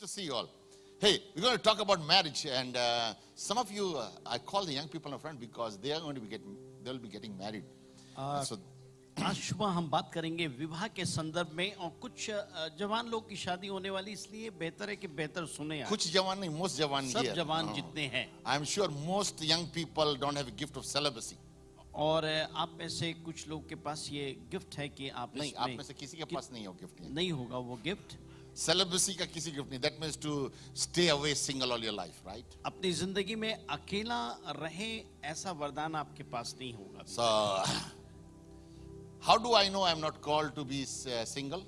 to see you all. Hey, we're going to talk about marriage, and some of you, I call the young people a friend because they are going to be getting married. So, आज सुबह हम बात करेंगे विवाह के संदर्भ में और कुछ जवान लोग की शादी होने वाली, इसलिए बेहतर है कि बेहतर सुने आप। कुछ जवान नहीं, most जवान सब जवान जितने हैं। I'm sure most young people don't have a gift of celibacy. और आप में से कुछ लोग के पास ये गिफ्ट है कि आप नहीं, आप में से किसी के पास नहीं हो गिफ्ट। नहीं होगा वो गिफ्ट। Celibacy का किसी गिफ्ट नहीं। That means to stay away single all your life, right? अपनी जिंदगी में अकेला रहे ऐसा वरदान आपके पास नहीं होगा। So, how do I know I'm not called to be single?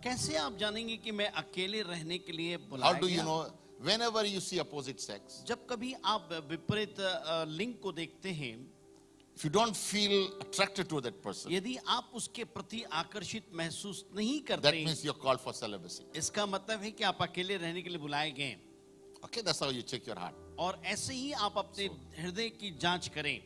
कैसे आप जानेंगे कि मैं अकेले रहने के लिए How बुलाया do you गया? know? Whenever you see opposite sex, जब कभी आप विपरीत लिंग को देखते हैं, if you don't feel attracted to that person, यदि आप उसके प्रति आकर्षित महसूस नहीं that करते, means you're called for celibacy. इसका मतलब है कि आप अकेले रहने के लिए बुलाए गए। Okay, that's how you check your heart. और ऐसे ही आप अपने हृदय की जांच करें।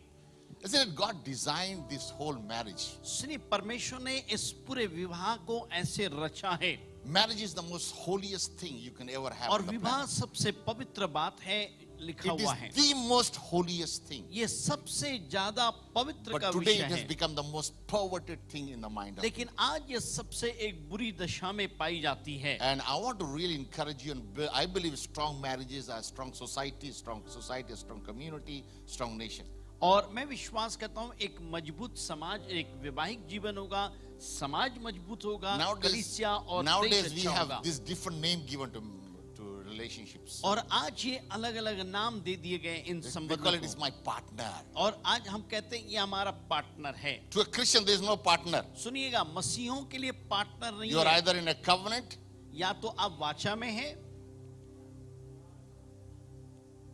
Isn't it God designed this whole marriage? सुनिए, परमेश्वर ने इस पूरे विवाह को ऐसे रचा है। Marriage is the most holiest thing you can ever have. और on the विवाह planet. सबसे पवित्र बात है, लिखा It हुआ है। is the most holiest thing. ये सबसे ज्यादा पवित्र But का today विषय it has है, become the most perverted thing in the mind of लेकिन आज ये सबसे एक बुरी दशा में पाई जाती है। And I want to really encourage you, and I believe strong marriages are strong society, a strong community, strong nation. और मैं विश्वास करता हूँ एक मजबूत समाज, एक वैवाहिक जीवन होगा, समाज मजबूत होगा, कलीसिया और देश Nowadays we अच्छा have होगा। this different name given to relationships. और आज ये अलग अलग नाम दे दिए गए इन We call संबंधों it is को। my partner. और आज हम कहते हैं ये हमारा पार्टनर है। To a Christian there is no partner. सुनिएगा, मसीहों के लिए पार्टनर नहीं You are है। either in a covenant, या तो आप वाचा में हैं,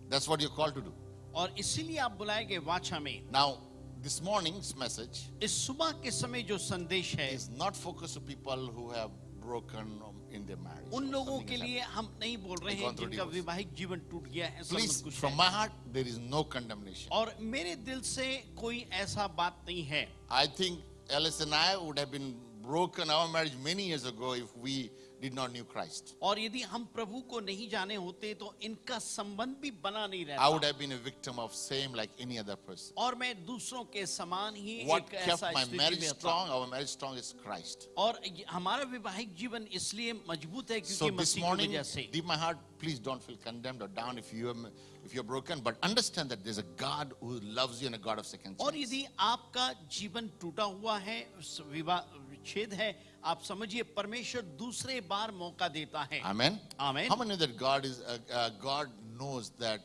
that's what you're called to do. और इसीलिए आप बुलाए गए वाचा में। Now, this morning's message इस सुबह के समय जो संदेश है, is not focused to people who have broken in their marriage. उन लोगों Something के has लिए हम नहीं बोल रहे They've हैं gone through जिनका divorce. वैवाहिक जीवन टूट गया है, ऐसा Please, कुछ from है। my heart, there is no condemnation. और मेरे दिल से कोई ऐसा बात नहीं है। I think Alice and I would have been broken our marriage many years ago if we did not knew Christ. और यदि हम प्रभु को नहीं जाने होते तो इनका संबंध भी बना नहीं I would रहता। have been a victim of same like any other person. और मैं दूसरों के समान ही What एक kept ऐसा my स्थिति marriage में था। strong, our marriage strong is Christ. और हमारा वैवाहिक जीवन इसलिए मजबूत है So क्योंकि this मसीह की morning, वजह से। deep my heart, please don't feel condemned or down if you're broken, but understand that there's a God who loves you and a God of second और chance. यदि आपका जीवन टूटा हुआ है, विवाह विच्छेद है, आप समझिए परमेश्वर दूसरे बार मौका देता है। Amen. Amen. How many know that God knows that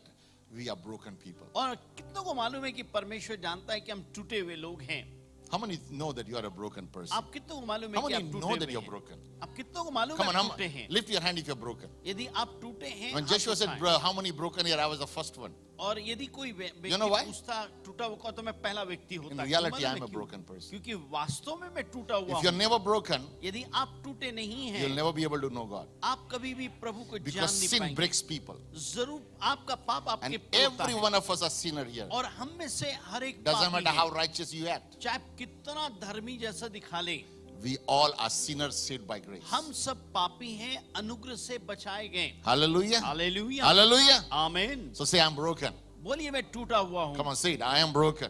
we are broken people? और कितनों को मालूम है कि परमेश्वर जानता है कि हम टूटे हुए लोग हैं। How many know that you are a broken person? आप कितनों को मालूम है How कि many आप know टूटे that हुए you're हैं? broken? आप कितनों को मालूम Come है on, आप टूटे हैं? lift your hand if you're broken. यदि आप टूटे हैं, When हाथ Joshua said, उठाएं। "Bro, how many broken here?" I was the first one. और यदि कोई You know व्यक्ति why? पूछता टूटा हुआ तो मैं पहला व्यक्ति होता। In क्यों reality, मालूम I'm है a क्यों? broken person. क्योंकि वास्तव में मैं टूटा हुआ If you're हूँ। never broken, यदि आप टूटे नहीं हैं, you'll never be able to know God. आप कभी भी प्रभु को जान Because नहीं sin पाएंगे। breaks people. जरूर आपका पाप आपके And तोड़ता every है। one of us are sinner here. और हम में से हर एक Doesn't पापी matter how है। righteous you act. चाहे आप कितना धर्मी जैसा दिखा ले, We all are sinners saved by grace. हम सब पापी हैं, अनुग्रह से बचाए गए। Hallelujah. Hallelujah, Hallelujah. आमीन। So say, I'm broken. बोलिए मैं टूटा हुआ हूँ। Come on, say it. I am broken.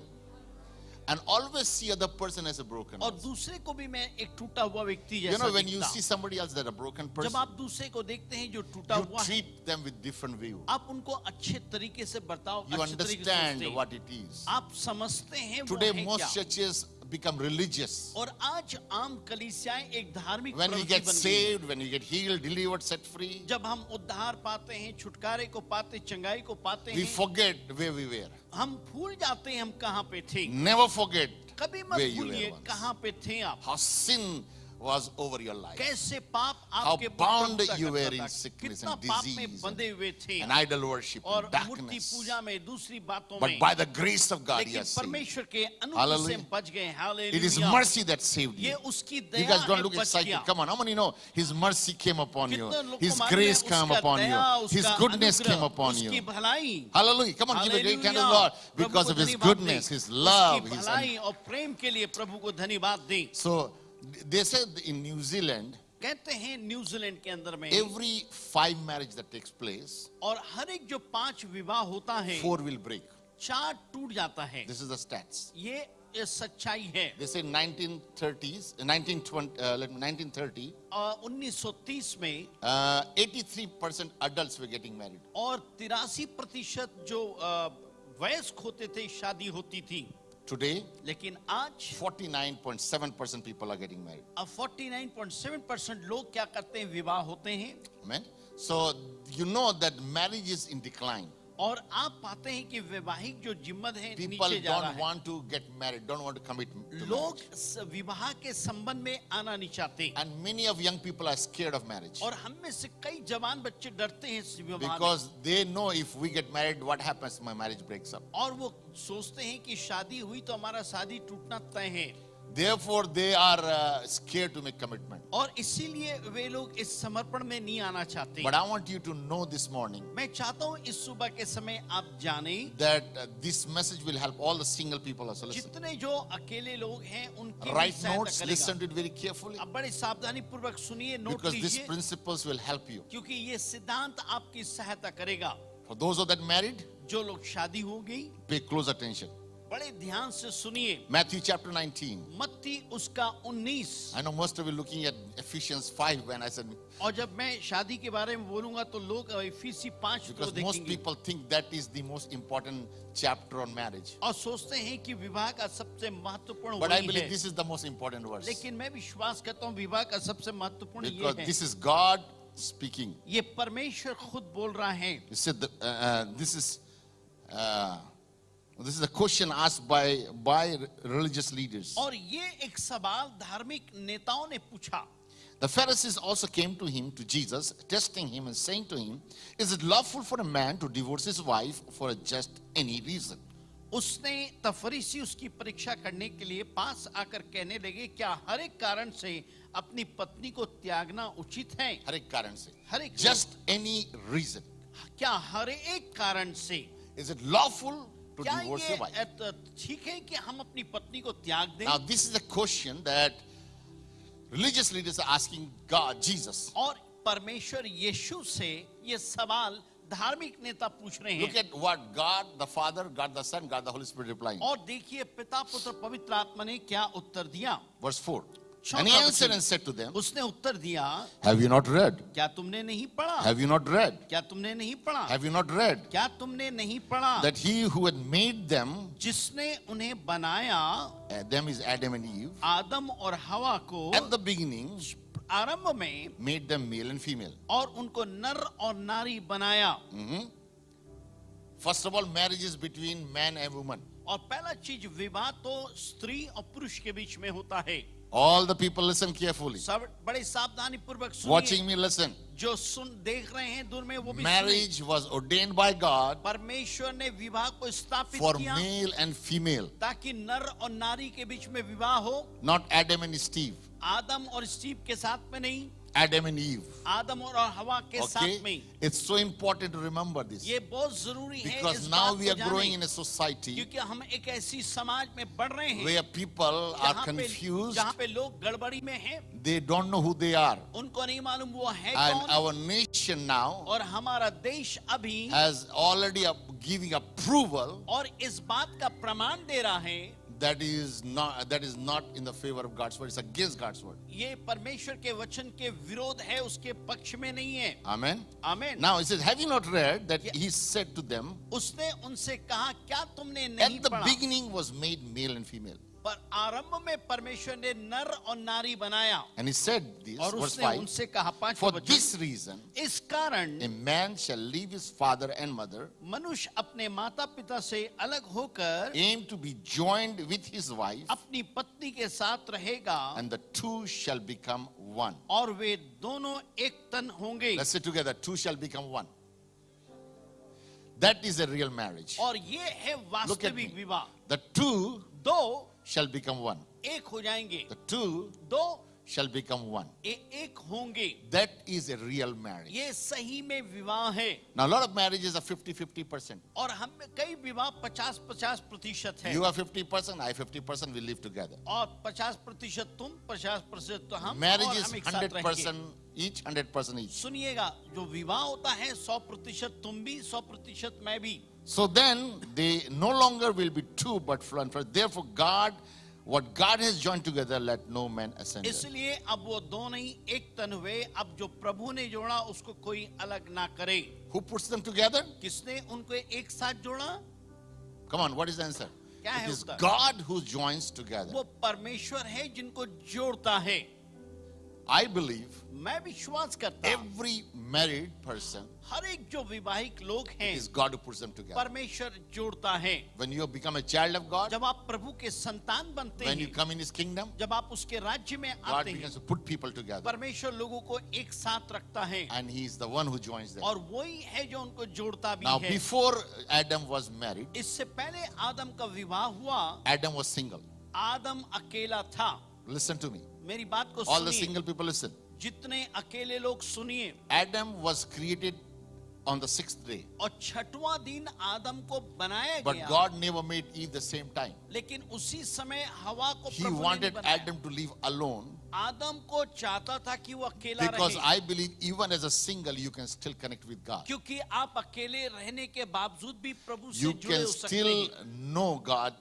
And always see other person as a broken और one. दूसरे को भी मैं एक टूटा हुआ व्यक्ति You जैसा know, when you दिखता। see somebody else that a broken जब person, आप दूसरे को देखते हैं जो टूटा you हुआ है, treat them with different view. आप उनको अच्छे तरीके से बर्ताव, You अच्छे तरीके से सोचते understand हैं। what it is. आप समझते हैं वो Today, है most क्या। churches become religious. और आज आम कलीसियाएं एक धार्मिक When we प्रवृत्ति get बन गई। saved, when we get healed, delivered, set free, जब हम उद्धार पाते हैं, छुटकारे को पाते, चंगाई को पाते we हैं, forget where we were. हम भूल जाते हैं हम कहाँ पे थे। Never forget कभी मत where you भूलिए were once. कहाँ पे थे आप, How sin was over your life. कैसे पाप How आपके ऊपर bound प्रभुता you were करता in था, sickness कितना and पाप में disease बंधे हुए थे and idol worship और and मूर्ति darkness. पूजा में, दूसरी बातों But में। by the grace of God, He लेकिन has saved. परमेश्वर के अनुग्रह से Hallelujah. हम बच गए। It is hallelujah. mercy that saved ये you. उसकी You दया guys don't है, look बच excited. गया। Come on, how many know His mercy came upon you? कितने लोग को His मालूम है grace came उसका upon दया, you. His उसका goodness अनुग्रह, came upon उसकी you. भलाई। Hallelujah. Come on, give a great hand to the Lord because of His goodness, His love. उसकी His भलाई और प्रेम के लिए प्रभु को धन्यवाद दें। So they said in New Zealand, कहते हैं न्यूजीलैंड के अंदर में every 5 marriage that takes place, और हर एक जो 5 विवाह होता है 4 will break. 4 टूट जाता है। This is the stats. ये सच्चाई है। They say 1930s, 1930, 1930 में 83% adults were getting married. और 83% जो वयस्क होते थे शादी होती थी। Today, लेकिन आज 49.7% people are getting married. अब 49.7% लोग क्या करते हैं, विवाह होते हैं। Amen. So you know that marriage is in decline. और आप पाते हैं कि वैवाहिक जो जिम्मत है People नीचे जा रहा don't है। want to get married, don't want to commit to लोग marriage. विवाह के संबंध में आना नहीं चाहते And many of young people are scared of marriage और हम में से कई जवान बच्चे डरते हैं इस विवाह में। because they know if we get married, what happens? My marriage breaks up. और वो सोचते हैं कि शादी हुई तो हमारा शादी टूटना तय है Therefore, they are scared to make commitment. और इसीलिए वे लोग इस समर्पण में नहीं आना चाहते। But I want you to know this morning मैं चाहता हूँ इस सुबह के समय आप जानें that this message will help all the single people also. Listen. जितने जो अकेले लोग हैं उनकी भी Write सहायता notes, करेगा। listen to it very carefully अब बड़े सावधानी पूर्वक सुनिए, नोट because these लीजिए, principles will help you. क्योंकि ये सिद्धांत आपकी सहायता करेगा। For those of that married, जो लोग शादी हो गई pay close attention. बड़े ध्यान से सुनिए। Matthew chapter 19. मत्ती उसका 19। I know most of you looking at Ephesians 5 when I said, और जब मैं शादी के बारे में बोलूंगा तो लोग इफिसी 5 को because most देखेंगे people think that is the most important chapter on marriage. और सोचते हैं कि विवाह का सबसे महत्वपूर्ण But I वही believe है। this is the most important verse लेकिन मैं विश्वास करता हूँ विवाह का सबसे महत्वपूर्ण ये because है। this is God speaking. ये परमेश्वर खुद बोल रहा है। He said this is a question asked by religious leaders. और ये एक सवाल धार्मिक नेताओं ने पूछा। The Pharisees also came to him, to Jesus, testing him and saying to him, is it lawful for a man to divorce his wife for just any reason? उसने तफरीसी उसकी परीक्षा करने के लिए पास आकर कहने लगे, क्या हर एक कारण से अपनी पत्नी को त्यागना उचित है? हर एक कारण से. हर एक Just any reason. क्या हर एक कारण से? Is it lawful to क्या divorce your wife? ये ठीक है कि हम अपनी पत्नी को त्याग दें? Now this is a question that religious leaders are asking God, Jesus. और परमेश्वर यीशु से ये सवाल धार्मिक नेता पूछ रहे Look हैं। at what God the Father, God the Son, God the Holy Spirit replying. और देखिए पिता पुत्र पवित्र आत्मा ने क्या उत्तर दिया। Verse 4. चौथा And he answered वचन। and said to them, उसने उत्तर दिया, have you not read? क्या तुमने नहीं पढ़ा? Have you not read? क्या तुमने नहीं पढ़ा? Have you not read? क्या तुमने नहीं पढ़ा? That he who had made them, जिसने उन्हें बनाया, them is Adam and Eve, आदम और हवा को at the beginning आरंभ में made them male and female. और उनको नर और नारी बनाया। First of all, marriage is between man and woman. और पहला चीज विवाह तो स्त्री और पुरुष के बीच में होता है। All the people listen carefully. सब बड़े सावधानी पूर्वक सुनिए। Watching me, listen. जो देख रहे हैं दूर में वो भी सुनिए। Marriage was ordained by God परमेश्वर ने विवाह को स्थापित for किया male and female, ताकि नर और नारी के बीच में विवाह हो। not Adam and Steve. आदम और स्टीव के साथ में नहीं, Adam and Eve. आदम और हवा के साथ Okay? में। It's so important to remember this. ये बहुत जरूरी है Because इस now बात we को are जानें, growing in a society क्योंकि हम एक ऐसी समाज में बढ़ रहे हैं where people are जहाँ पे confused. जहाँ पे लोग गड़बड़ी में हैं, They don't know who they are. उनको नहीं मालूम वो है And कौन। our nation now और हमारा देश अभी has already giving approval और इस बात का प्रमाण दे रहा है that is not in the favor of God's word. It's against God's word. ये परमेश्वर के वचन के विरोध है, उसके पक्ष में नहीं है। Amen. आमीन। Now it says, have you not read that he said to them, उसने उनसे कहा, क्या तुमने at नहीं the पढ़ा? beginning was made male and female. पर आरंभ में परमेश्वर ने नर और नारी बनाया। And he said this, और verse उसने 5, उनसे कहा for पांचवा वचन, this reason, इस कारण a man shall leave his father and mother, मनुष्य अपने माता पिता से अलग होकर aim to be joined with his wife, अपनी पत्नी के साथ रहेगा and the two shall become one. और वे दोनों एक तन होंगे। Let's say together, two shall become one. That is a real marriage. और ये है Look at वास्तविक me. विवाह। The two दो shall become one. एक हो जाएंगे, The two दो shall become one. एक होंगे, That is a real marriage. ये सही में विवाह है। Now, a lot of marriages are 50-50%. और हम में कई विवाह 50-50% है, You are 50%, I 50%, we live together. और 50% तुम, 50% तो हम, Marriage और is हम एक साथ रहेंगे। 100% each, 100% each. सुनिएगा, जो विवाह होता है 100% तुम भी, 100% मैं भी। So then they no longer will be two but one flesh. Therefore, what God has joined together, let no man asunder. इसलिए अब वो दो नहीं एक तन हुए, अब जो प्रभु ने जोड़ा उसको कोई अलग ना करे। Who puts them together? किसने उनको एक साथ जोड़ा? Come on, what is the answer? क्या है It is Uttar? God who joins together. वो परमेश्वर है जिनको जोड़ता है। I believe मैं विश्वास करता हूँ every married person हर एक जो विवाहिक लोग हैं is God who puts them together. परमेश्वर जोड़ता है। When you become a child of God, जब आप प्रभु के संतान बनते when you हैं, come in His kingdom, जब आप उसके राज्य में God आते हैं, begins to put people together. परमेश्वर लोगों को एक साथ रखता है And He is the one who joins them. और वही है जो उनको जोड़ता भी Now, है। before Adam was married, इससे पहले आदम का विवाह हुआ, Adam was single. आदम अकेला था। Listen to me. मेरी बात को All the सुनिए, single people listen. जितने अकेले लोग सुनिए। Adam was created on the 6th day. और छठवां दिन आदम को बनाया But गया, God never made Eve the same time. लेकिन उसी समय हवा को He प्रभु ने नहीं wanted बनाया। Adam to live alone आदम को चाहता था कि वो अकेला because रहे, I believe even as a single you can still connect with God. क्योंकि आप अकेले रहने के बावजूद भी प्रभु से You जुड़े can हो सकते still हैं। know God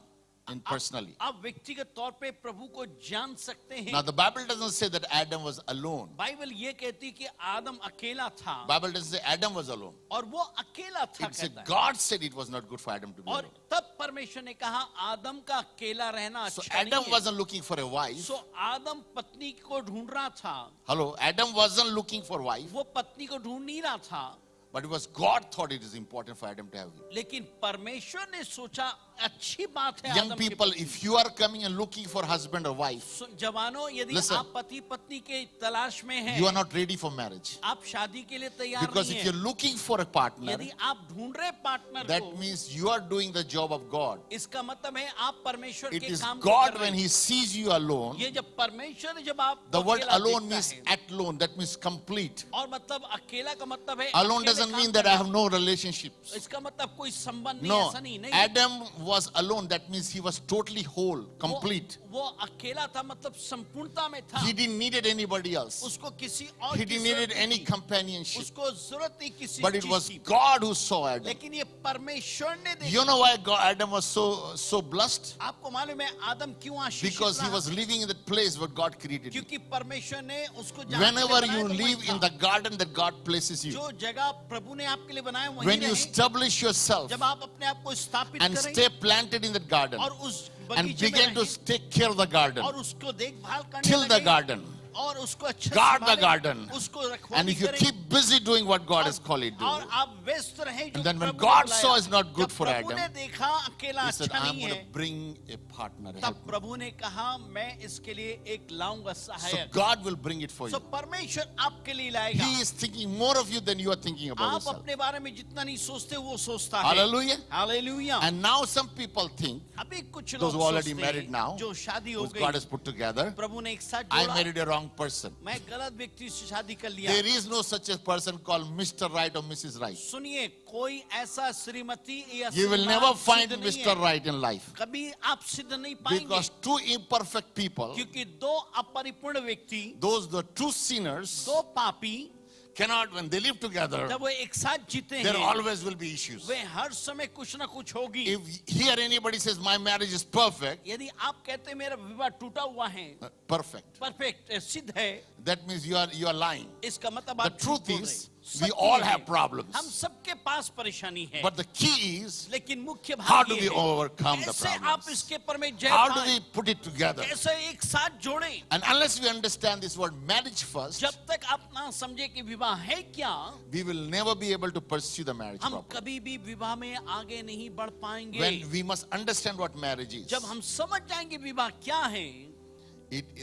in personally. आप व्यक्तिगत तौर पे प्रभु को जान सकते Now हैं। the Bible doesn't say that Adam was alone. Bible ये कहती कि आदम अकेला था Bible doesn't say Adam was alone. और वो अकेला था It said कहता है। God said it was not good for Adam to be और alone. तब परमेश्वर ने कहा आदम का अकेला रहना So अच्छा Adam नहीं है। wasn't looking for a wife. सो आदम पत्नी को ढूंढ रहा था, Hello, Adam wasn't looking for a wife, वो पत्नी को ढूंढ नहीं रहा था, but it was God thought it is important for Adam to have you. लेकिन परमेश्वर ने सोचा अच्छी बात है Young आदम की people, पत्नी। if you are coming and looking for husband or wife, जवानों, यदि Listen. आप पति पत्नी के तलाश में हैं, you are not ready for marriage. आप शादी के लिए तैयार Because नहीं if हैं, you're looking for a partner, यदि आप ढूंढ रहे पार्टनर that को, means you are doing the job of God. इसका मतलब है आप परमेश्वर It के is काम को God कर when रहे हैं। He sees you alone. ये जब परमेश्वर जब आप The word अकेला alone देखता means है, at alone. That means complete. और मतलब अकेला का मतलब है Alone अकेले doesn't काम mean that I करना। have no relationships. इसका मतलब कोई संबंध नहीं, No, ऐसा नहीं Adam was alone. That means he was totally whole, complete. वो अकेला था मतलब संपूर्णता में था, He didn't need anybody else. उसको किसी और He की didn't जरूरत need नहीं any थी, companionship. उसको जरूरत नहीं किसी But it चीज was की, God who saw Adam. लेकिन ये परमेश्वर ने देखा। You know why Adam was so blessed? आपको मालूम है आदम क्यों आशीषित Because he रहा? was living in that place where God created him. क्योंकि परमेश्वर ने उसको जहाँ Whenever के लिए you बनाया तो live वहीं in था। the garden that God places you, जो जगह प्रभु ने आपके लिए बनाया वहीं when you रहे। establish yourself जब आप अपने आप को स्थापित and करें stay planted in that garden और उस and बगीचे में begin to रहें take care of the garden, और उसको देखभाल करने till the लगे garden, और उसको अच्छा guard the संभालें, garden. उसको And रखवाली if you करें keep busy doing what God has called you to do, और आप व्यस्त रहें जो and then when प्रभु ने God बुलाया। saw it's not good जब for प्रभु Adam, ने देखा अकेला He said, अच्छा I'm नहीं going है, to bring a partner. तब Help me. प्रभु ने कहा मैं इसके लिए एक लाऊंगा So सहायक। God will bring it for so you. परमेश्वर आपके लिए लाएगा। He is thinking more of you than you are thinking about आप yourself. अपने बारे में जितना नहीं सोचते वो सोचता है। Hallelujah. Hallelujah. And now some people think, अभी कुछ those लोग who are already सोचते married हैं, now, जो शादी हो whose God गई, has put together, प्रभु ने एक साथ I जोड़ा, married a wrong person. मैं गलत व्यक्ति से शादी कर लिया। There is no such a person called Mr. Right or Mrs. Right. सुनिए, कोई ऐसा श्रीमती या You will श्रीमान never find सिद्ध नहीं Mr. है। Right in life. कभी आप सिद्ध नहीं पाएंगे, Because two imperfect people, क्योंकि दो अपरिपूर्ण व्यक्ति, those the two sinners, दो पापी, cannot, when they live together, जब वो एक साथ जीते there हैं, always will be issues. वे हर समय कुछ ना कुछ होगी। If here anybody says my marriage is perfect, यदि आप कहते हैं मेरा विवाह टूटा हुआ है, perfect, परफेक्ट सिद्ध है, that means you are lying. इसका मतलब The आप झूठ truth बोल is, रहे हैं। we सत्य all है, have problems. हम सबके पास परेशानी है, But the key is, लेकिन मुख्य how भाग do ये we है, overcome the कैसे आप problems? इसके पर में जय How do पाएं, we put it together? कैसे एक साथ जोड़ें। And unless we understand this word marriage first, जब तक आप ना समझे कि विवाह है क्या, we will never be able to pursue the marriage हम properly. कभी भी विवाह में आगे नहीं बढ़ पाएंगे। When we must understand what marriage is, जब हम समझ जाएंगे विवाह क्या है,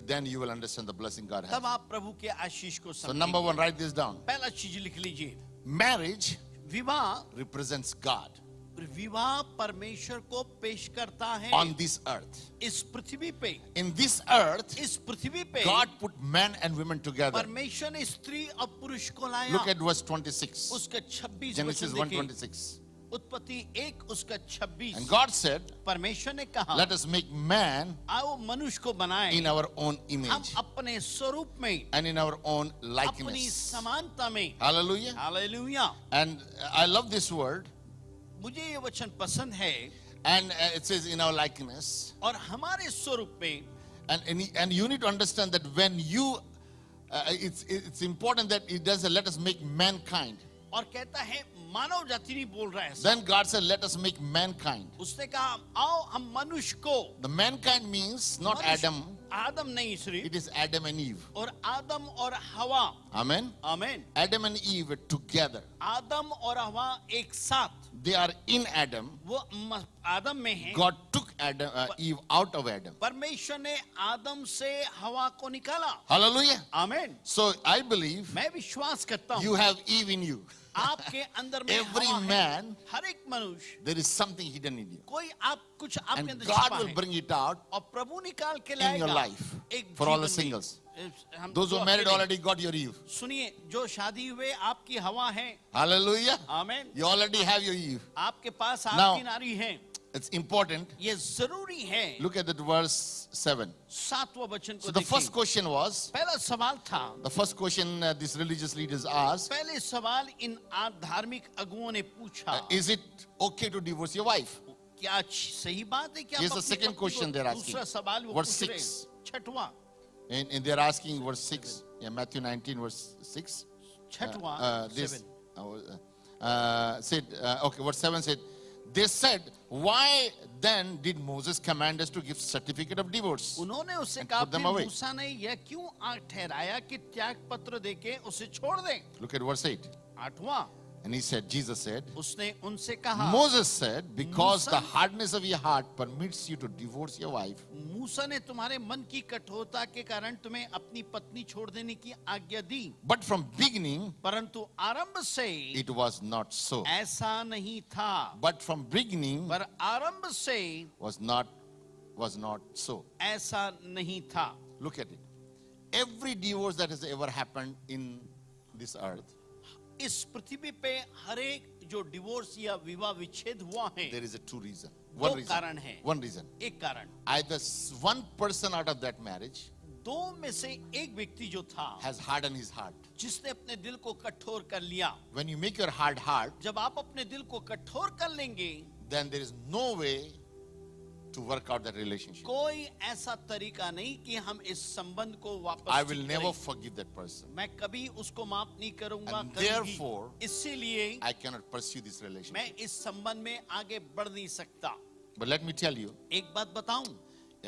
then you will understand the blessing God has. तब आप प्रभु के आशीष को So number समझेंगे। one, write this down. पहला चीज लिख लीजिए, Marriage विवाह represents God. विवाह परमेश्वर को पेश करता है on this earth. इस पृथ्वी पे। In this earth, इस पृथ्वी पे God put men and women together. परमेश्वर ने स्त्री और पुरुष को लाया। Look at verse 26. उसका 26 Genesis वचन देखिए। 1:26. उत्पत्ति 1 उसका 26। And God said, परमेश्वर ने कहा, let us make man आओ मनुष्य को बनाए in our own हम image अपने स्वरूप में, and in our own अपनी likeness. समानता में। Hallelujah. Hallelujah. And I love this word. मुझे ये वचन पसंद है। And it says in our likeness. और हमारे स्वरूप में। And you need to understand that when you, it's important that it does let us make mankind. और कहता है मानव जाति नहीं बोल रहा है ऐसा। Then God said, let us make mankind. उसने कहा आओ हम मनुष्य को। The mankind means not मनुष्य- Adam, आदम नहीं सिर्फ, it is Adam and Eve. और आदम और हवा। Amen. आमीन। Adam and Eve were together. आदम और हवा एक साथ। They are in Adam. वो आदम में है। God took Eve out of Adam. परमेश्वर ने आदम से हवा को निकाला। Hallelujah. आमीन। So I believe मैं विश्वास करता you हूँ have Eve in you. आपके अंदर में Every हवा है। man, हर एक मनुष्य, there is something hidden in you. कोई आप कुछ आपके And अंदर God छिपा will है bring it out और प्रभु निकाल के in your लाएगा life. एक For all the जीवन में। singles. हम Those who जो are married अकेले- already got your Eve. सुनिए जो शादी हुए आपकी हवा है। Hallelujah. आमीन। You already have your Eve. आपके पास Now- आपकी नारी है। It's important. ये जरूरी है। Look at that verse 7. 7वां वचन को So the first देखिए। question was, पहला सवाल था, the first question these religious leaders asked, पहले सवाल इन धार्मिक अगुओं ने पूछा, is it okay to divorce your wife? क्या सही बात है कि आप Here's the अपनी second पत्नी को- question they're asking. दूसरा सवाल वो Verse पूछ रहे 6. हैं। छठवां And they're asking verse 6. Yeah, Matthew 19 verse 6. छठवां This 7 said, okay, verse 7 said, they said, why then did Moses command us to give certificate of divorce? उन्होंने उससे And कहा put them फिर away. मूसा ने यह क्यों ठहराया कि त्याग पत्र देके उसे छोड़ दें। Look at verse 8. 8वां And he said, Jesus said, उसने उनसे कहा, Moses said, because Musa- the hardness of your heart permits you to divorce your wife, मूसा ने तुम्हारे मन की कठोरता के कारण तुम्हें अपनी पत्नी छोड़ देने की आज्ञा दी, but from beginning परंतु आरंभ से it was not so. ऐसा नहीं था। But from beginning पर आरंभ से was not so. ऐसा नहीं था। Look at it. Every divorce that has ever happened in this earth, इस पृथ्वी पे हर एक जो डिवोर्स या विवाह विच्छेद हुआ है, there is a two reason. दो One reason. कारण है। One reason. एक कारण, Either one person out of that marriage दो में से एक व्यक्ति जो था has hardened his heart. जिसने अपने दिल को कठोर कर लिया। When you make your hard heart, जब आप अपने दिल को कठोर कर लेंगे, then there is no way to work out that relationship. कोई ऐसा तरीका नहीं कि हम इस संबंध को वापस I will ठीक never करें। forgive that person. मैं कभी उसको माफ नहीं करूंगा And करूंगी। therefore, इसीलिए I cannot pursue this relationship. मैं इस संबंध में आगे बढ़ नहीं सकता। But let me tell you, एक बात बताऊं,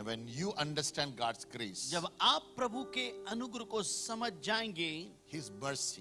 when you understand God's grace, जब आप प्रभु के अनुग्रह को समझ जाएंगे His mercy,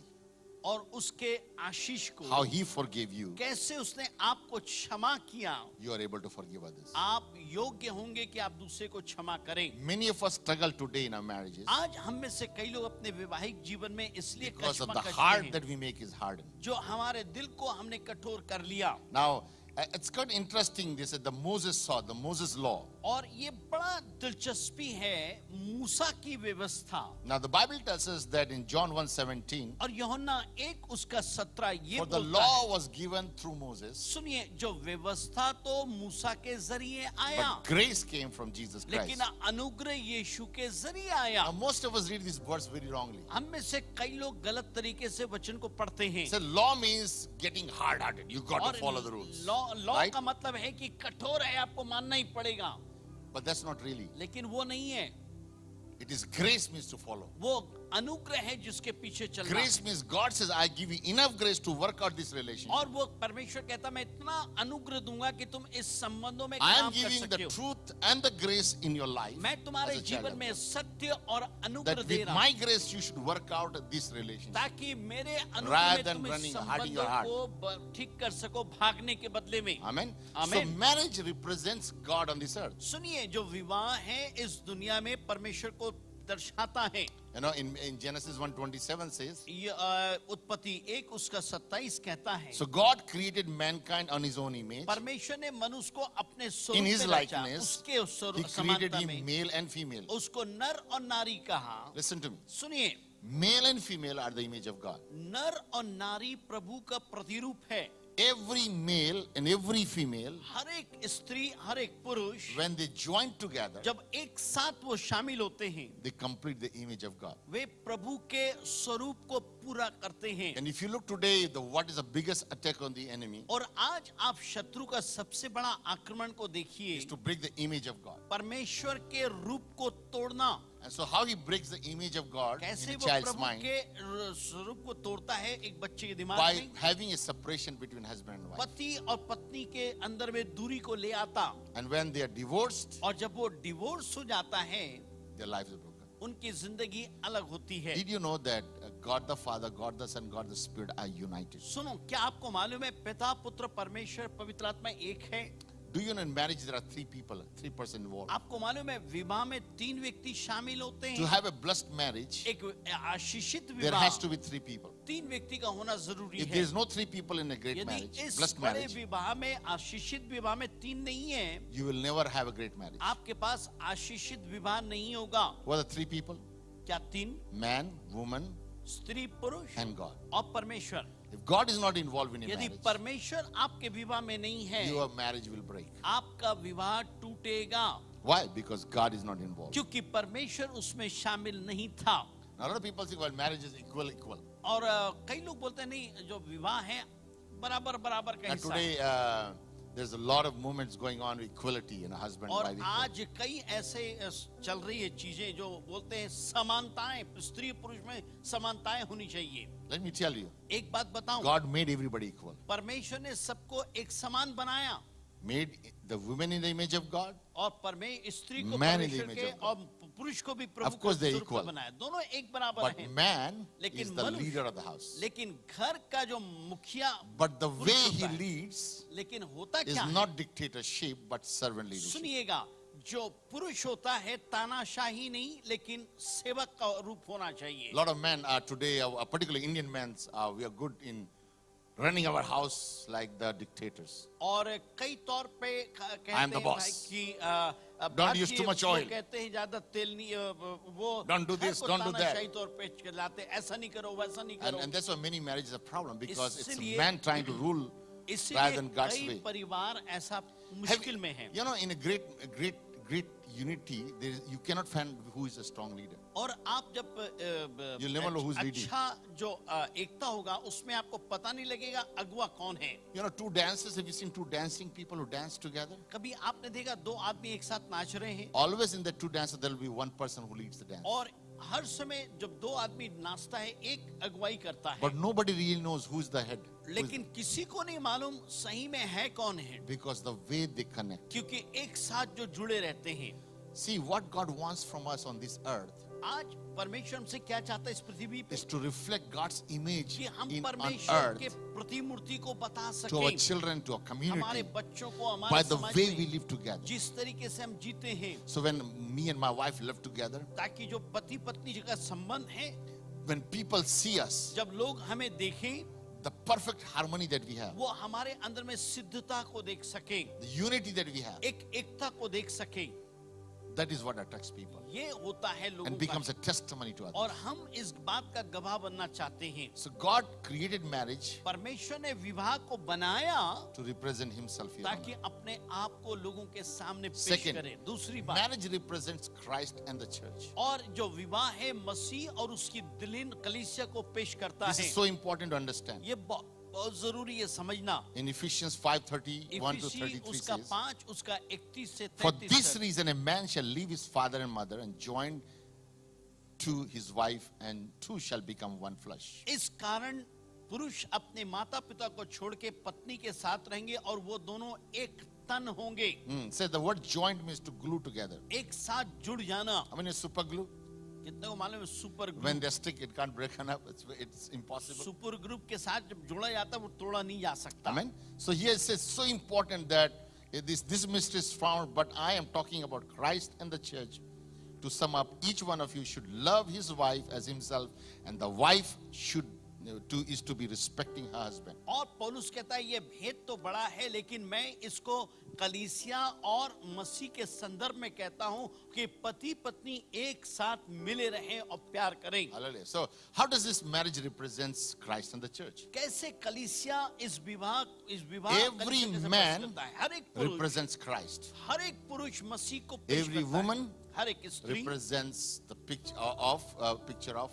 और उसके आशीष को, how He forgave you, कैसे उसने आपको क्षमा किया, you are able to forgive others. आप योग्य होंगे कि आप दूसरे को क्षमा करें। Many of us struggle today in our marriages आज हम में से कई लोग अपने वैवाहिक जीवन में इसलिए because of the कष्ट heart हैं that we make is hardened. जो हमारे दिल को हमने कठोर कर लिया। Now, it's quite interesting. They said the Moses law. और ये बड़ा दिलचस्पी है मूसा की व्यवस्था। Now, the Bible tells us that in John 1:17, और यूहन्ना 1 उसका 17 ये for the बोलता law है, was given through Moses, सुनिए जो व्यवस्था तो मूसा के जरिए आया, but grace came from Jesus लेकिन Christ. अनुग्रह यीशु के जरिए आया। Now, most of us read this verse very wrongly. हम में से कई लोग गलत तरीके से वचन को पढ़ते हैं। So law means getting hard-hearted. You got और to follow the rules. Law Right? का मतलब है कि कठोर है, आपको मानना ही पड़ेगा, But that's not really. लेकिन वो नहीं है। It is grace means to follow. वो अनुग्रह है जिसके पीछे चलना। Grace means God says, I give you enough grace to work out this relationship. और वो परमेश्वर कहता मैं इतना अनुग्रह दूंगा कि तुम इस संबंधों में I काम am कर giving the सके हो। truth and the grace in your life. मैं तुम्हारे as a child जीवन of में God. सत्य और अनुग्रह That दे with रहा my हूं grace you should work out this relationship. ताकि मेरे अनुग्रह Rather में than तुम इस running, hardening your संबंधों heart. को ठीक कर सको भागने के बदले में। Amen. So Amen. marriage represents God on this earth. सुनिए जो विवाह है इस दुनिया में परमेश्वर को दर्शाता है। You know, in Genesis 1:27 says, ये उत्पत्ति 1 उसका 27 कहता है, so God created mankind on his own image. परमेश्वर ने मनुष्य को अपने In स्वरूप his में रचा, likeness, उसके He created समानता him में male and female. उसको नर और नारी कहा. Listen to me. सुनिए, Male and female are the image of God. नर और नारी प्रभु का प्रतिरूप है. Every male and every female, हर एक स्त्री, हर एक पुरुष when they join together, जब एक साथ वो शामिल होते हैं, they complete the image of God. वे प्रभु के स्वरूप को पूरा करते हैं. And if you look today, what is the biggest attack on the enemy और आज आप शत्रु का सबसे बड़ा आक्रमण को देखिए, is to break the image of God. परमेश्वर के रूप को तोड़ना. And so how he breaks the image of God कैसे in a वो child's प्रभु mind? के स्वरूप को तोड़ता है एक बच्चे के दिमाग By में. having a separation between husband and wife. पति और पत्नी के अंदर में दूरी को ले आता, And when they are divorced, और जब वो डिवोर्स हो जाता है, their lives are broken. उनकी जिंदगी अलग होती है. Did you know that God the Father, God the Son, God the Spirit are united? सुनो, क्या आपको मालूम है पिता, पुत्र, परमेश्वर, पवित्र आत्मा एक है? Do you know in marriage there are three people, 3% involved? आपको मालूम है विवाह में 3 व्यक्ति शामिल होते To हैं. have a blessed marriage, एक आशीषित there विवाह has to be 3 people. 3 व्यक्ति का होना जरूरी If है. there is no 3 people in a great यदि marriage, इस blessed बड़े marriage, विवाह में, आशीषित विवाह में 3 नहीं है, you will never have a great marriage. आपके पास आशीषित विवाह नहीं होगा. What are the 3 people? क्या 3? Man, woman, स्त्री, पुरुष and God. और परमेश्वर. If God is not involved in a यदि marriage, परमेश्वर आपके विवाह में नहीं है, your marriage will break. आपका विवाह टूटेगा. Why? Because God is not involved. क्योंकि परमेश्वर उसमें शामिल नहीं था. Now, a lot of people think, well, marriage is equal. और कई लोग बोलते हैं नहीं, जो विवाह है बराबर बराबर का And हिस्सा है. today, there's a lot of movements going on with equality, husband, और wife. equal. आज कई ऐसे चल रही है चीजें जो बोलते हैं समानताएं, स्त्री पुरुष में समानताएं होनी चाहिए. Let me tell you, एक बात बताऊं, God made everybody equal. परमेश्वर ने सबको एक समान बनाया, Made the women in the image of God. और स्त्री को Man in the परमेश्वर image के of God. और पुरुष को भी प्रभु Of course के they're स्वरूप में equal. बनाया. दोनों एक बराबर But हैं. man लेकिन is the मनुष्य- leader of the house. लेकिन घर का जो मुखिया But the पुरुष way he होता है, leads लेकिन होता is क्या है? not dictatorship, but servant leadership. सुनिएगा, जो पुरुष होता है तानाशाही नहीं, लेकिन सेवक का रूप होना चाहिए. A lot of men are today, particularly Indian men, we are good in running our house like the dictators. और कई तौर पे कहते I am the हैं boss. भाई कि Don't use भारतीय too much लोग oil. कहते हैं ज्यादा तेल नहीं, वो Don't do घर this, को don't do that. तानाशाही तौर पे चलाते, ऐसा नहीं करो, वैसा नहीं करो. And that's why many marriages are a problem, because it's a इसलिए- man trying to rule rather इसलिए than God's कई way. परिवार ऐसा Have- मुश्किल में है. You know, in a great unity, you cannot find who is a strong leader. और आप जब You'll never know who's leading. अच्छा जो एकता होगा, उसमें आपको पता नहीं लगेगा अगुवा कौन है. You know, 2 dancers, have you seen 2 dancing people who dance together? कभी आपने देखा 2 आदमी एक साथ नाच रहे हैं, Always in the 2 dances, there will be one person who leads the dance. और हर समय जब 2 आदमी नाचता है, एक अगुवाई करता है, But nobody really knows who's the head. who is- लेकिन किसी को नहीं मालूम सही में है कौन है, Because the way they connect. क्योंकि एक साथ जो जुड़े रहते हैं. See, what God wants from us on this earth आज परमेश्वर हमसे क्या चाहता है इस पृथ्वी पे? is to reflect God's image कि हम on परमेश्वर के earth प्रतिमूर्ति को बता to our सकें, children, to our हमारे community, बच्चों को, by हमारे the समाज way we में live together. जिस तरीके से हम जीते हैं, So when me and my wife live together, ताकि जो पति पत्नी का संबंध है, when people see us, जब लोग हमें देखें, the perfect harmony that we have, वो हमारे अंदर में सिद्धता को देख सकें, the unity that we have, एक एकता को देख सकें. that is what attracts people ये होता है लोगों and becomes का. a testimony to others. और हम इस बात का गवाह बनना चाहते हैं. So God created marriage परमेश्वर ने विवाह को बनाया to represent himself here on ताकि earth. अपने आप को लोगों के सामने पेश Second, करे. दूसरी बात, Marriage represents Christ and the church. और जो विवाह है मसीह और उसकी दिलीन कलीसिया को पेश करता This है. is so important to understand. ये बहुत जरूरी है समझना. In Ephesians 5:31 to इफिसी 33 उसका says, 5 उसका 31 से for 33 this तक. reason a man shall leave his father and mother and join to his wife, and two shall become one flesh. इस कारण पुरुष अपने माता पिता को छोड़ के पत्नी के साथ रहेंगे और वो दोनों एक तन होंगे. Say the word joined means to glue together. एक साथ जुड़ जाना. I mean, it's super glue. कितने को मालूम है super When group? they stick, it can't break up. It's impossible. Super group के साथ जब जुड़ा जाता है वो तोड़ा नहीं जा सकता. Amen. So here it says so important that this mystery is found, but I am talking about Christ and the church. to sum up, each one of you should love his wife as himself, and the wife is to be respecting her husband. और पौलुस कहता है ये भेद तो बड़ा है, लेकिन मैं इसको कलीसिया और मसीह के संदर्भ में कहता हूं कि पति पत्नी एक साथ मिले रहें और प्यार करें. Hallelujah. So how does this marriage represents Christ and the church? कैसे कलीसिया इस विवाह Every कलीसिया कैसे man प्रस्तुत है? हर एक पुरुष, represents Christ. हर एक पुरुष मसीह को पेश Every करता है. woman हर एक स्त्री represents the picture of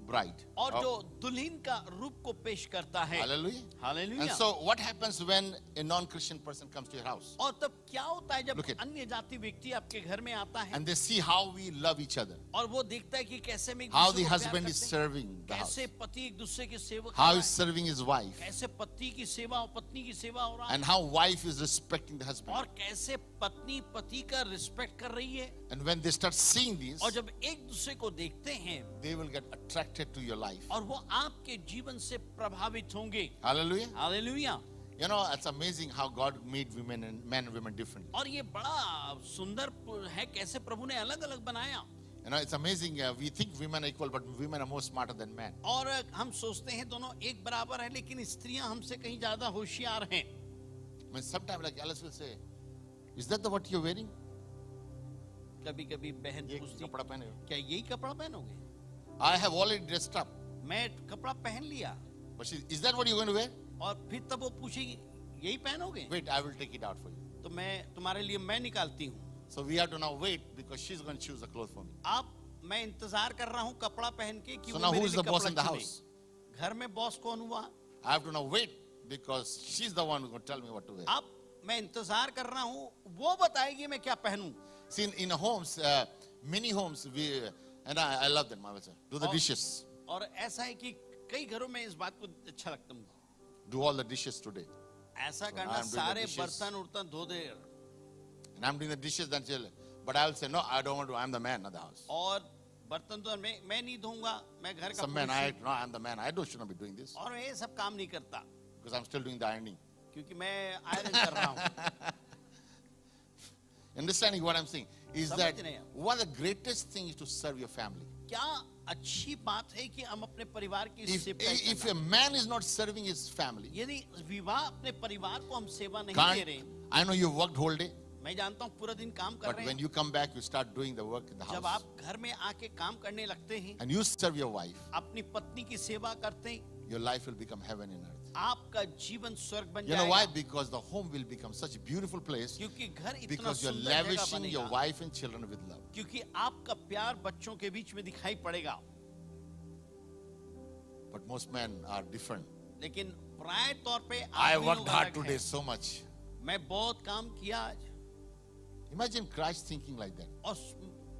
bride. और जो दुल्हन का रूप को पेश करता है. Hallelujah. Hallelujah. And so what happens when a non-Christian person comes to your house और तब क्या होता है जब Look at- अन्य जाति व्यक्ति आपके घर में आता है and they see how we love each other, और वो देखता है कि कैसे में एक how दूसरे the को प्यार husband is करते हैं, serving the house, कैसे पति एक दूसरे की सेवा कर how रहा he's है, serving his wife, कैसे पति की सेवा और पत्नी की सेवा हो रहा है, and how wife is respecting the husband. और कैसे पत्नी पति का रिस्पेक्ट कर रही है. And when they start seeing this, और जब एक दूसरे को देखते हैं they will get attracted to your life. और वो आपके जीवन से प्रभावित होंगे. Hallelujah. Hallelujah. You know, it's amazing how God made women and men and women differently. और ये बड़ा सुंदर है कैसे प्रभु ने अलग अलग बनाया. You know, it's amazing. We think women are equal, but women are more smarter than men. और हम सोचते हैं दोनों एक बराबर है, लेकिन स्त्रियां हमसे कहीं ज्यादा होशियार हैं. I mean, sometimes like Alice will say, "Is that what you're wearing? कभी कभी बहन ये पूछती कपड़ा पहने हो?" क्या यही कपड़ा पहनोगे. I have already dressed up. मैं कपड़ा पहन लिया. But is that what you're going to wear? और फिर तब वो पूछेगी यही पहनोगे. Wait, I will take it out for you. तो मैं तुम्हारे लिए मैं निकालती हूँ. So we have to now wait because she's going to choose a clothes for me. आप मैं इंतजार कर रहा हूँ कपड़ा पहन के कि So वो now मेरे who is लिए the boss कपड़ा in the चुने. house? घर में बॉस कौन हुआ. I have to now wait because she's the one who's going to tell me what to wear. आप मैं इंतजार कर रहा हूँ, वो बताएगी मैं क्या पहनूं. See, in homes, many homes, and I love them. I will say, do the Oh. dishes. और ऐसा है कि कई घरों में इस बात को अच्छा लगता है. Do all the dishes today. ऐसा So करना I'm doing the सारे dishes. बर्तन उर्तन धो दे. And I'm doing the dishes, then she'll, but I will say, no, I don't want to. I'm the man of the house. और बर्तन तो मैं नहीं धोऊंगा, मैं घर का Some men, पुरुष हूँ. no, I'm the man. I don't should not be doing this और मैं ये सब काम नहीं करता because I'm still doing the ironing. क्योंकि मैं आयरन कर रहा हूँ. Understanding what I'm saying is समझ that रहे हैं आप? one of the greatest things is to serve your family. क्या अच्छी बात है कि हम अपने परिवार की सेवा If करना. a man is not serving his family, यदि विवाह अपने परिवार को हम सेवा नहीं दे can't, रहे. I know you worked whole day, मैं जानता हूँ पूरा दिन काम कर but रहे when हैं. you come back, you start doing the work in the जब house, आप घर में आके काम करने लगते हैं, and you serve your wife, अपनी पत्नी की सेवा करते हैं, your life will become heaven in earth. आपका जीवन स्वर्ग बन You know why? जाएगा. Because the home will become such a beautiful place क्योंकि घर इतना because you're सुंदर जगह lavishing your बनेगा. wife and children with love. क्योंकि आपका प्यार बच्चों के बीच में दिखाई पड़ेगा. But most men are different. लेकिन प्राय तौर पे I आदमी worked लोग hard अलग today हैं. so much. मैं बहुत काम किया आज. Imagine Christ thinking like that. और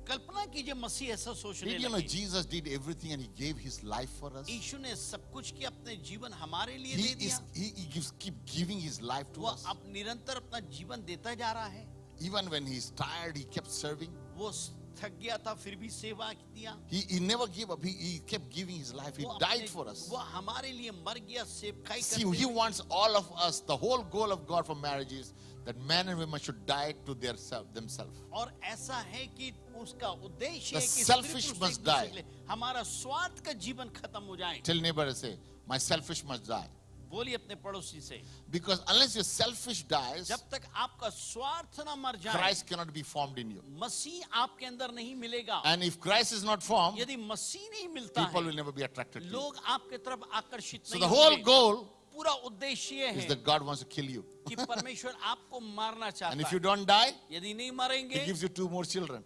कल्पना कीजिए मसीह ऐसा सोचने Did you know लगे. Jesus did everything and he gave his life for us? यीशु ने सब कुछ किया, अपने जीवन हमारे लिए He दे दिया. keep giving his life to वो us. अब निरंतर अपना जीवन देता जा रहा है. Even when he's tired, he kept serving. वो थक गया था फिर भी सेवा दिया. He never gave up. He kept giving his life. He वो died अपने- for us. वो हमारे लिए मर गया, सेवकाई See, करते he हुए. wants all of us. The whole goal of God for marriage is that men and women should die to themselves. और ऐसा है कि उसका उद्देश्य The है कि selfish स्त्री पुरुष must एक दूसरे die. के लिए हमारा स्वार्थ का जीवन खत्म हो जाए. Tell neighbor and say, my selfish must die. बोलिए अपने पड़ोसी से, Because unless your selfish dies, जब तक आपका स्वार्थ ना मर जाए, Christ cannot be formed in you. मसीह आपके अंदर नहीं मिलेगा. And if Christ is not formed, यदि मसीह नहीं मिलता people है, will never be attracted to you. लोग आपके तरफ आकर्षित So नहीं the whole होंगे. goal पूरा उद्देश्य ये is है that God wants to kill you. कि परमेश्वर आपको मारना And चाहता if you है. don't die, यदि नहीं he मरेंगे, gives you 2 more children.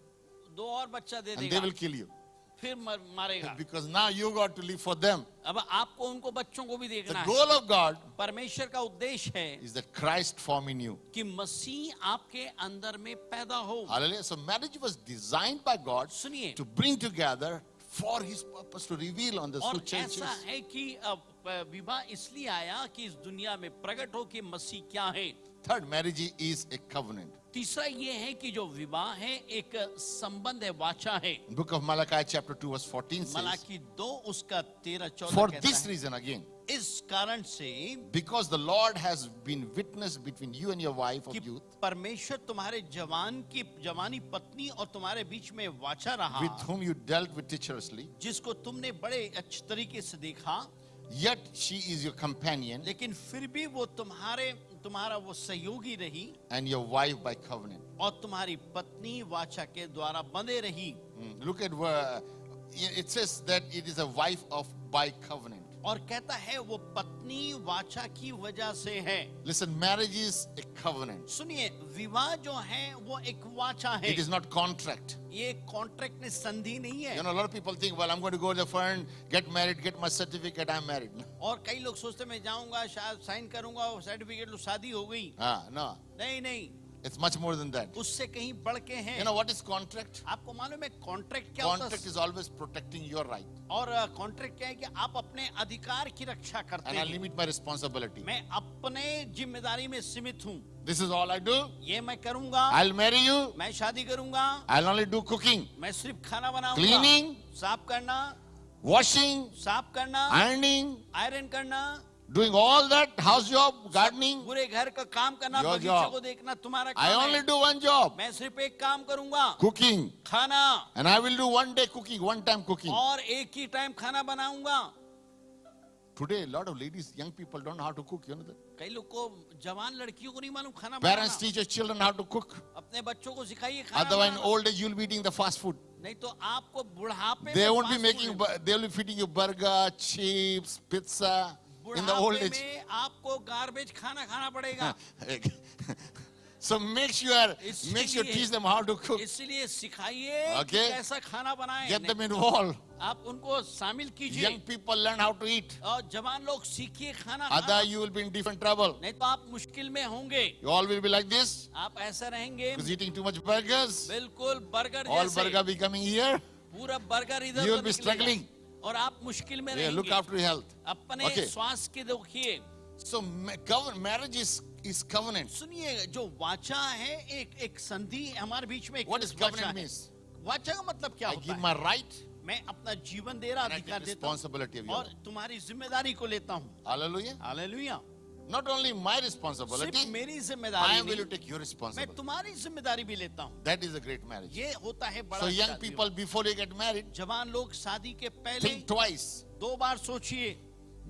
2 और बच्चा दे And they देगा, will kill you. फिर मारेगा. Because now you got to live for them. अब आपको उनको बच्चों को भी The देखना है. goal of God परमेश्वर का उद्देश्य है is that Christ form in you. कि मसीह आपके अंदर में पैदा हो. Hallelujah. So marriage was designed by God सुनिए, to bring together for his purpose, to reveal on the और true churches. ऐसा है कि विवाह इसलिए आया कि इस दुनिया में प्रकट हो कि मसीह क्या है. Third, marriage is a covenant. तीसरा ये है कि जो विवाह है एक संबंध है, वाचा है. Book of Malachi chapter 2 verse 14 says, Malachi 2 उसका 13-14 for कहता this है. reason again, इस कारण से because the Lord has been witness between you and your wife of कि youth, परमेश्वर तुम्हारे जवानी पत्नी और तुम्हारे बीच में वाचा रहा, with whom you dealt with treacherously, जिसको तुमने बड़े अच्छे तरीके से देखा, yet she is your companion लेकिन फिर भी वो तुम्हारा वो सहयोगी रही and your wife by covenant. और तुम्हारी पत्नी वाचा के द्वारा बंधे रही। Look at where it says that it is a wife of by covenant. और कहता है वो पत्नी वाचा की वजह से है। Listen, marriage is a covenant. सुनिए, विवाह जो है वो एक वाचा है, It is not contract. ये कॉन्ट्रैक्ट में संधि नहीं है। You know, a lot of people think, well, I'm going to go to the front, get married, get my certificate, I'm married. और कई लोग सोचते मैं जाऊंगा, शायद साइन करूंगा और सर्टिफिकेट लो, शादी हो गई। No, नहीं, it's much more than that. उससे कहीं बढ़ के है। You know what is contract? आपको मालूम है कॉन्ट्रैक्ट क्या होता Contract है? is always protecting your right. और कॉन्ट्रैक्ट क्या है कि आप अपने अधिकार की रक्षा करते And I हैं। limit my responsibility. मैं अपने जिम्मेदारी में सीमित हूँ, This is all I do. ये मैं करूंगा। I'll marry you. मैं शादी करूंगा, I'll only do cooking, मैं सिर्फ खाना बनाऊंगा, cleaning, साफ करना, washing, साफ करना, ironing, आयरन करना, doing all that, house job, gardening. पूरे घर का काम करना, Your बगीचे job. को देखना तुम्हारा I काम only है। do one job, मैं सिर्फ एक काम करूंगा, cooking. खाना, And I will do one day cooking, one time cooking. और एक ही टाइम खाना बनाऊंगा। Today, a lot of ladies, young people don't know how to cook. You know that? कई लोग को, जवान लड़कियों को नहीं मालूम खाना Parents banana. teach your children how to cook. अपने बच्चों को सिखाइए खाना Otherwise, in banana. old age, you'll be eating the fast food. नहीं तो आपको बुढ़ापे They में won't be fast making, food- they'll be feeding you burger, chips, pizza. In the old बुढ़ापे age. में आपको गार्बेज खाना खाना पड़ेगा। So make sure इसलिए- teach them how to cook. इसलिए सिखाइए कि Okay. कैसा खाना बनाएं। Get them involved. आप उनको शामिल कीजिए Young people learn how to eat. और जवान लोग सीखिए खाना Other खाना। you will be in different trouble. नहीं तो आप मुश्किल में होंगे। You all will be like this. आप ऐसा रहेंगे, Because eating too much burgers. बिल्कुल बर्गर All जैसे, burger be coming here. पूरा बर्गर इधर You will उधर be निकलेगा। struggling. और आप मुश्किल में Yeah, look रहेंगे। after your health. अपने Okay. स्वास्थ्य के देखिए। So marriage is covenant. सुनिए, जो वाचा है एक संधि हमारे बीच में। एक What does वाचा covenant है। means? वाचा का मतलब क्या I होता give है? my right मैं अपना जीवन दे रहा and I अधिकार take देता हूँ responsibility of your और life. तुम्हारी जिम्मेदारी को लेता हूँ। Hallelujah. Hallelujah. Not only my सिर्फ responsibility, मेरी I जिम्मेदारी am willing to नहीं, take your मैं responsibility. तुम्हारी जिम्मेदारी भी लेता हूँ। That is a great marriage. ये होता है बड़ा So young शादी people, हो। before you get married, जवान लोग शादी के पहले think twice. 2 बार सोचिए,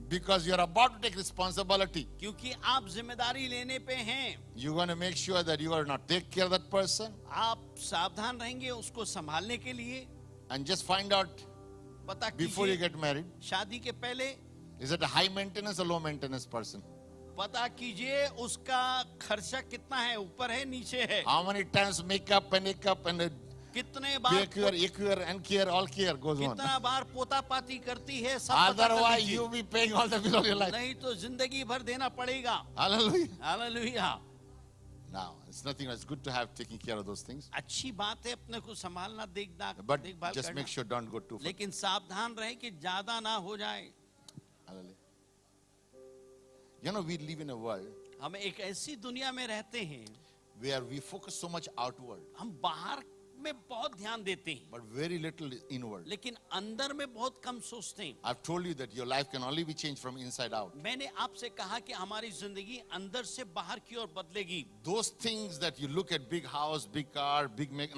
Because you're about to take responsibility. क्योंकि आप जिम्मेदारी लेने पे हैं। You're going to make sure that you are not take care of that person आप सावधान रहेंगे उसको संभालने के लिए। and just find out पता before you कीजिए get married, शादी के पहले, is it a high maintenance or low maintenance person? पता कीजिए उसका खर्चा कितना है, ऊपर है नीचे है, How many times makeup and कितने बार care and care, all care goes on. कितना बार पोता पाती करती है, सब पता कर Otherwise, लीजिए। you'll be paying all the bills of your life. नहीं तो जिंदगी भर देना पड़ेगा। Hallelujah. Hallelujah. Now, it's nothing. It's good to have taking care of those things. अच्छी बात है अपने को संभालना, But देखभाल just करना, make sure don't go too far. लेकिन सावधान रहे कि ज्यादा ना हो जाए। Hallelujah. You know, we live in a world हम एक ऐसी दुनिया में रहते हैं, where we focus so much outward, हम बाहर में बहुत ध्यान देते हैं, but very little inward. लेकिन अंदर में बहुत कम सोचते हैं। I've told you that your life can only be changed from inside out. मैंने आपसे कहा कि हमारी जिंदगी अंदर से बाहर की ओर बदलेगी। Those things that you look at, big house, big car,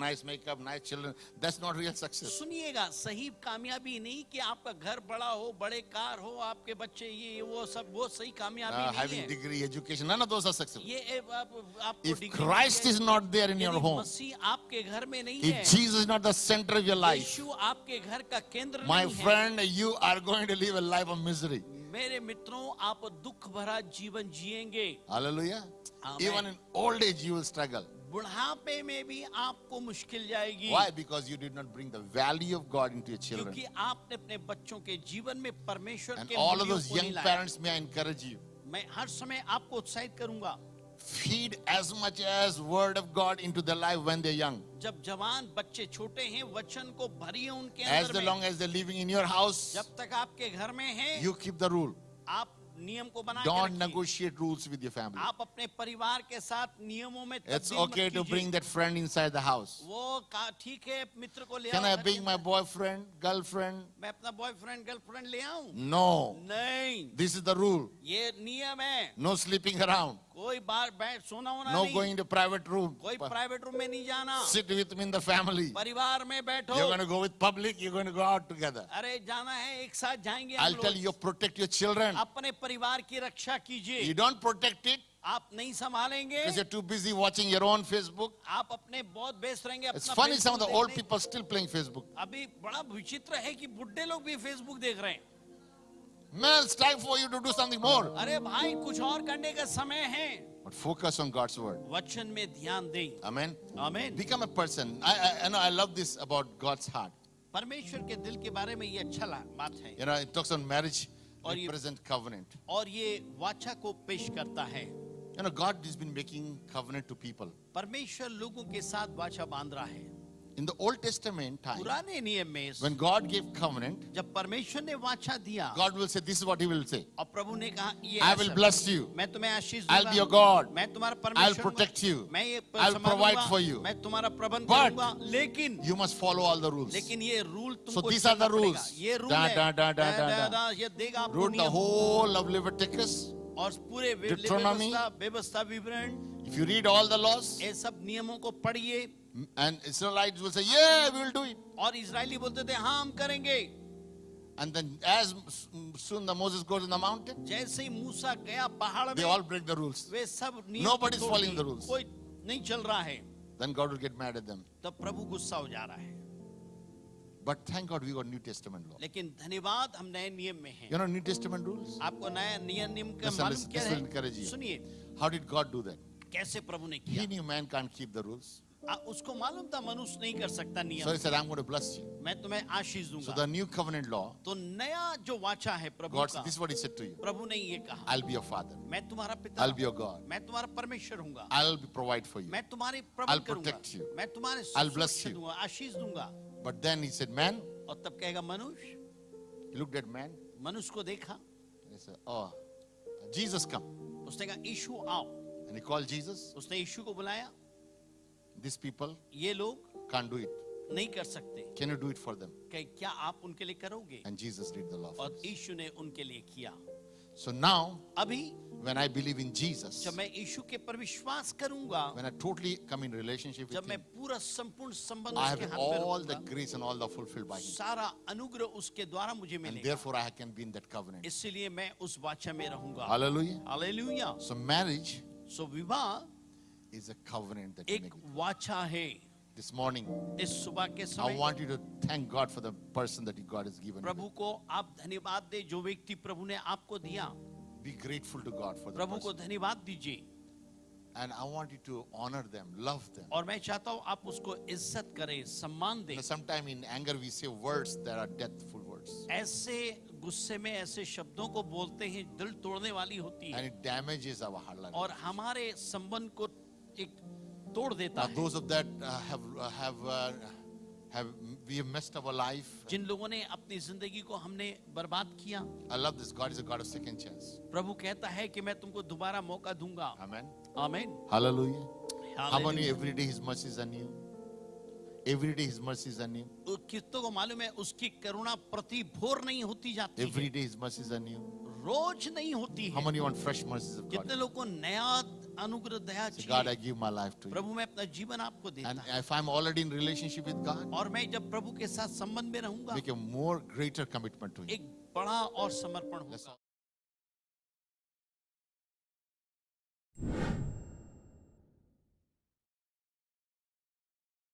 nice makeup, nice children, that's not real success. सुनिएगा, सही कामयाबी नहीं कि आपका घर बड़ा हो, बड़े कार हो, आपके बच्चे ये वो सब, वो सही कामयाबी नहीं Having है। degree, education, none of those are successful. ये आपको If डिग्री Christ मिले, is not there in your यदि home, मसीह आपके घर में नहीं है, if Jesus is not the center of your life, यीशु आपके घर का केंद्र my नहीं है, friend, you are going to live a life of misery. मेरे मित्रों, आप दुख भरा जीवन जिएंगे। Hallelujah. Amen. Even in old age, you will struggle. बुढ़ापे में भी आपको मुश्किल जाएगी। Why? Because you did not bring the value of God into your children. क्योंकि आपने अपने बच्चों के जीवन में परमेश्वर And के all of मूल्यों those को young नहीं लाया। parents, may I encourage you, मैं हर समय आपको उत्साहित करूंगा, feed as much as word of God into their life when they're young. जब जवान बच्चे छोटे हैं, वचन को भरिए उनके As अंदर में। long as they're living in your house, जब तक आपके घर में हैं, you keep the rule. आप नियम को बना के Don't रखिए। negotiate rules with your family. आप अपने परिवार के साथ नियमों में It's तब्दील मत okay to कीजिए। bring that friend inside the house. वो ठीक है, मित्र को ले Can आओ I घर bring के my अंदर। boyfriend, girlfriend? मैं अपना बॉयफ्रेंड गर्लफ्रेंड ले आऊं? No. नहीं, This is the rule. ये नियम है। No sleeping around. कोई बार बैठ सोना होना No नहीं, going to private room. कोई प्राइवेट रूम में नहीं जाना, Sit with me in the family. परिवार में बैठो। You're going to go with public, you're going to go out together. अरे जाना है, एक साथ जाएंगे हम I'll tell लोग। you, protect your children. अपने परिवार की रक्षा You कीजिए। don't protect it आप नहीं संभालेंगे, because you're too busy watching your own Facebook. आप अपने बहुत व्यस्त रहेंगे It's अपना funny, some of the Facebook old देखने। people still playing Facebook. अभी बड़ा विचित्र है कि बुढ़े लोग भी फेसबुक देख रहे हैं। Man, it's time for you to do something more. अरे भाई, कुछ और करने का समय है। But focus on God's word. वचन में ध्यान दें। Amen. आमीन। Become a person. I know I love this about God's heart. परमेश्वर के दिल के बारे में ये अच्छा बात है, You know, it talks on marriage, और ये- represent covenant. और ये वाचा को पेश करता है। You know, God has been making covenant to people. परमेश्वर लोगों के साथ वाचा बांध रहा है। In the Old Testament time, पुराने नियम में when God gave covenant, जब परमेश्वर ने वाचा दिया God will say, this is what He will say. और प्रभु ने कहा, ये I will ऐसा- bless you. मैं तुम्हें आशीष I'll दूंगा, be your God. मैं तुम्हारा I'll परमेश्वर protect हूँ, you. मैं ये I'll संभालूंगा, provide for you. मैं तुम्हारा प्रबंध But करूंगा, लेकिन You must follow all the rules. लेकिन ये रूल So तुमको these are the चलना पड़ेगा। rules. ये रूल Da, है, da, da, da, da, da. ये देगा आपको Wrote the नियम whole of Leviticus. और पूरे Deuteronomy. व्यवस्था विवरण, If you read all the laws, ये सब नियमों को पढ़िए। and Israelites will say, yeah, we will do it. और इजरायली बोलते थे, हाँ हम करेंगे। And then as soon the Moses goes on the mountain, जैसे ही मूसा गया पहाड़ they में, all break the rules. वे सब नियम Nobody's तोड़ following दिए। the rules. कोई नहीं चल रहा है। Then God will get mad at them. तब प्रभु गुस्सा हो जा रहा है। But thank God we got New Testament law. लेकिन धन्यवाद, हम नए नियम में हैं। You know New Testament rules? आपको नया नियम का Listen, मालूम listen, क्या this है? will encourage you. सुनिए, How did God do that? कैसे प्रभु ने He किया। knew man can't keep the rules. उसको मालूम था मनुष्य नहीं कर सकता So He नियम। said, I'm going to bless you. मैं तुम्हें आशीष So दूंगा। the new covenant law, तो नया जो वाचा है प्रभु God, का, this is what He said to you. प्रभु ने ये कहा, I'll be your father. मैं तुम्हारा पिता I'll be हूँ, your God. मैं तुम्हारा परमेश्वर हूँगा, I'll provide for you. मैं तुम्हारी I'll प्रबंध करूंगा, protect you. मैं तुम्हारे I'll bless सुरक्षा you. दूंगा, आशीष दूंगा। But then He said, man, और तब कहेगा मनुष्य, He looked at man मनुष्य को देखा, and He said, oh, Jesus come. उसने कहा यीशु आओ, And He called Jesus. उसने यीशु को बुलाया। These people ये लोग can't do it. नहीं कर सकते, Can you do it for them? क्या आप उनके लिए करोगे? And Jesus did the law for और us. यीशु ने उनके लिए किया। So now, अभी when I believe in Jesus, जब मैं यीशु के पर विश्वास करूंगा, when I totally come in relationship जब with मैं Him, पूरा संपूर्ण संबंध I उसके have हाथ में all the रखूंगा, grace and all the fulfilled by Him. सारा अनुग्रह उसके द्वारा मुझे And मिलेगा, therefore I can be in that covenant. इसलिए मैं उस वाचा में रहूंगा। Hallelujah. हालेलुया। So marriage सो विवाह is a covenant that you एक make. वाचा है। This morning, इस सुबह के I समय want you to thank God for the person that God has given you. प्रभु को आप धन्यवाद दे, जो व्यक्ति प्रभु ने आपको दिया, Be grateful to God for the प्रभु को person. धन्यवाद दीजिए। And I want you to honor them, love them. और मैं चाहता हूँ आप उसको इज्जत करें, सम्मान दें। Sometimes in anger we say words that are deathful words. ऐसे गुस्से में ऐसे शब्दों को बोलते हैं दिल तोड़ने वाली होती And है it damages our heart. और हमारे संबंध को एक तोड़ देता Now, है। those of that we have messed our life. जिन लोगों ने अपनी जिंदगी को हमने बर्बाद किया, I love this. God is a God of second chance. प्रभु कहता है कि मैं तुमको दोबारा मौका दूंगा। Amen. आमीन। Hallelujah. How many hallelujah. every day His mercies are new? Every day His mercies are new. कितनों को मालूम है उसकी करुणा प्रति भोर नहीं होती जाती Every है, day His mercies are new. रोज नहीं होती How है। many want fresh mercies of God? कितने लोगों को नया अनुग्रह दया Say, God, I चाहिए। give my life to you. प्रभु मैं अपना जीवन आपको देता And हूं if I'm already in relationship with God, और मैं जब प्रभु के साथ संबंध में रहूंगा, make a more greater commitment to Him. एक बड़ा और समर्पण Let's होगा।